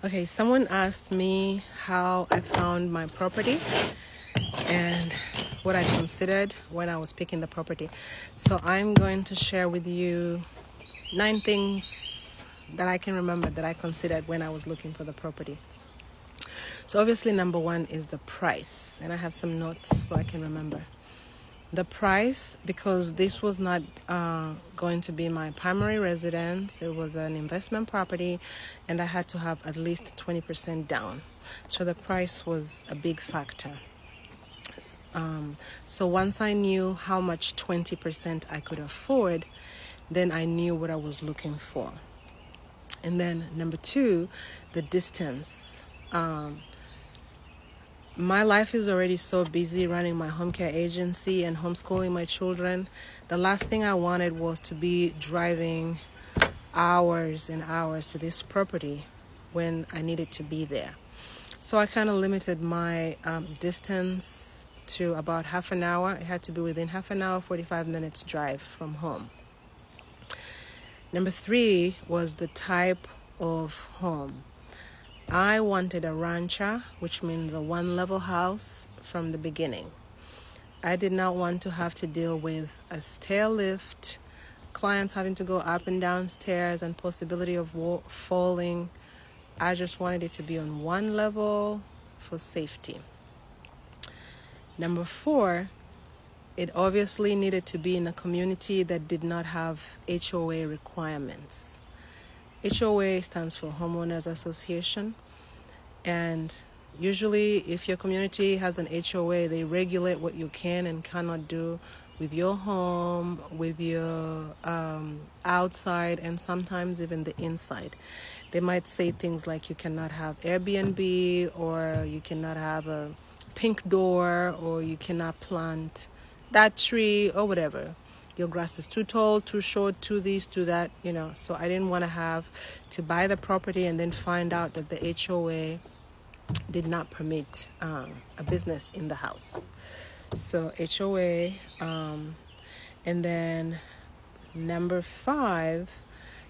Okay, someone asked me how I found my property and what I considered when I was picking the property. So I'm going to share with you 9 things that I can remember that I considered when I was looking for the property. So obviously number 1 is the price, and I have some notes so I can remember. The price, because this was not going to be my primary residence. It was an investment property, and I had to have at least 20% down. So the price was a big factor. So once I knew how much 20% I could afford, then I knew what I was looking for. And then number 2, the distance. My life is already so busy running my home care agency and homeschooling my children. The last thing I wanted was to be driving hours and hours to this property when I needed to be there. So I kind of limited my distance to about half an hour. It had to be within half an hour, 45 minutes drive from home. Number 3 was the type of home. I wanted a rancha, which means a one-level house from the beginning. I did not want to have to deal with a stair lift, clients having to go up and down stairs, and possibility of falling. I just wanted it to be on one level for safety. Number 4, it obviously needed to be in a community that did not have HOA requirements. HOA stands for Homeowners Association. And usually if your community has an HOA, they regulate what you can and cannot do with your home, with your outside, and sometimes even the inside. They might say things like you cannot have Airbnb, or you cannot have a pink door, or you cannot plant that tree, or whatever. Your grass is too tall, too short, too this, too that, So I didn't want to have to buy the property and then find out that the HOA did not permit a business in the house. So HOA, and then number 5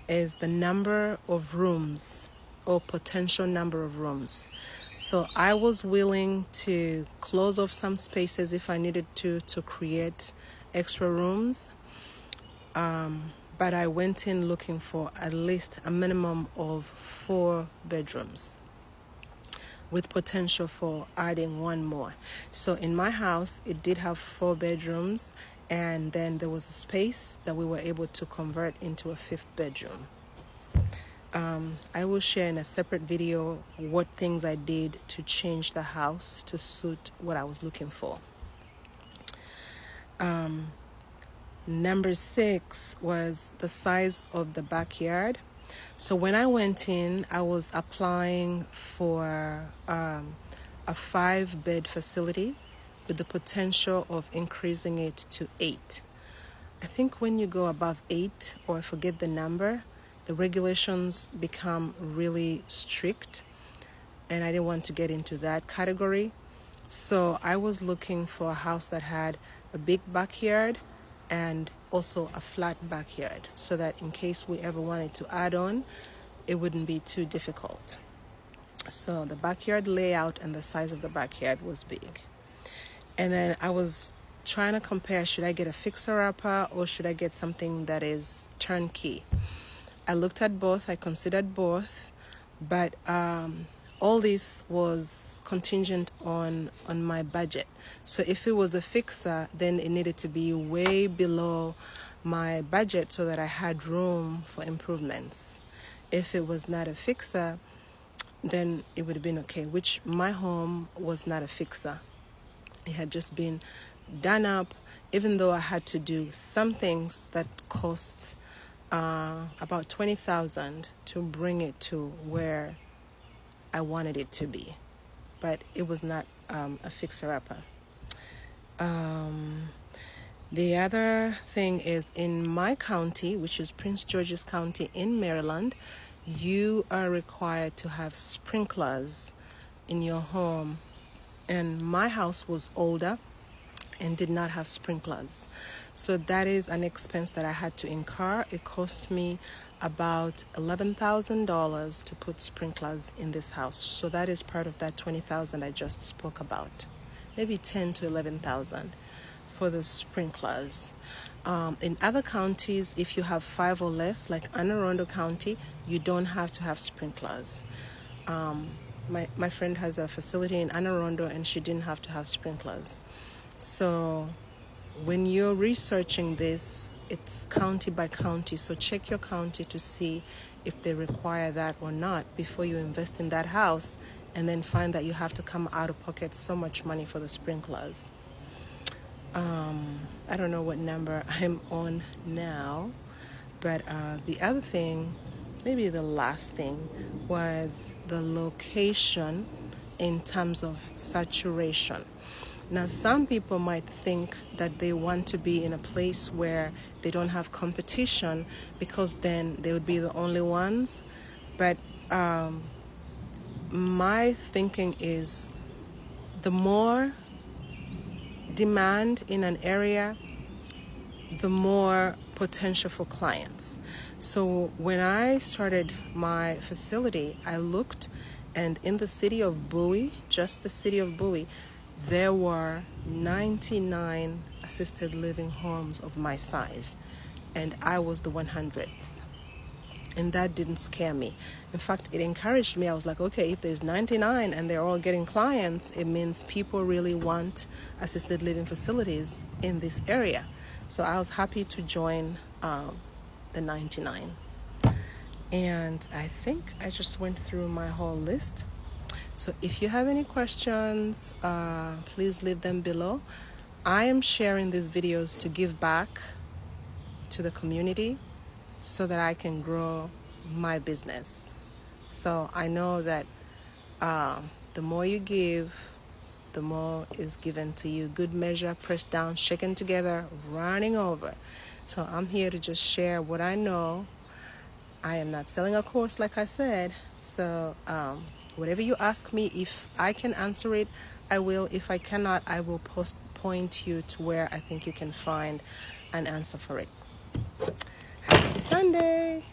is the number of rooms, or potential number of rooms. So I was willing to close off some spaces if I needed to create extra rooms. But I went in looking for at least a minimum of 4 bedrooms, with potential for adding 1 more. So in my house, it did have 4 bedrooms, and then there was a space that we were able to convert into a 5th bedroom. I will share in a separate video what things I did to change the house to suit what I was looking for. Number 6 was the size of the backyard. So when I went in, I was applying for a 5-bed facility with the potential of increasing it to 8. I think when you go above 8, or I forget the number, the regulations become really strict, and I didn't want to get into that category. So I was looking for a house that had a big backyard and also a flat backyard, so that in case we ever wanted to add on, it wouldn't be too difficult. So the backyard layout and the size of the backyard was big. And then I was trying to compare, should I get a fixer-upper or should I get something that is turnkey? I looked at both, I considered both, but all this was contingent on my budget. So if it was a fixer, then it needed to be way below my budget so that I had room for improvements. If it was not a fixer, then it would have been okay, which my home was not a fixer. It had just been done up, even though I had to do some things that cost about $20,000 to bring it to where I wanted it to be. But it was not a fixer-upper. The other thing is, in my county, which is Prince George's County in Maryland, you are required to have sprinklers in your home. And my house was older and did not have sprinklers. So that is an expense that I had to incur. It cost me about $11,000 to put sprinklers in this house. So that is part of that $20,000 I just spoke about. Maybe $10,000 to $11,000 for the sprinklers. In other counties, if you have 5 or less, like Anne Arundel County, you don't have to have sprinklers. My friend has a facility in Anne Arundel, and she didn't have to have sprinklers. So when you're researching this, it's county by county. So check your county to see if they require that or not before you invest in that house, and then find that you have to come out of pocket so much money for the sprinklers. I don't know what number I'm on now, but the other thing, maybe the last thing, was the location in terms of saturation. Now, some people might think that they want to be in a place where they don't have competition, because then they would be the only ones. But my thinking is, the more demand in an area, the more potential for clients. So when I started my facility, I looked, and in the city of Bowie, just the city of Bowie, there were 99 assisted living homes of my size, and I was the 100th. And that didn't scare me. In fact, it encouraged me. I was like, okay, if there's 99 and they're all getting clients, it means people really want assisted living facilities in this area. So I was happy to join the 99. And I think I just went through my whole list. So if you have any questions, please leave them below. I am sharing these videos to give back to the community so that I can grow my business. So I know that the more you give, the more is given to you. Good measure, pressed down, shaken together, running over. So I'm here to just share what I know. I am not selling a course, like I said. So whatever you ask me, if I can answer it, I will. If I cannot, I will point you to where I think you can find an answer for it. Happy Sunday.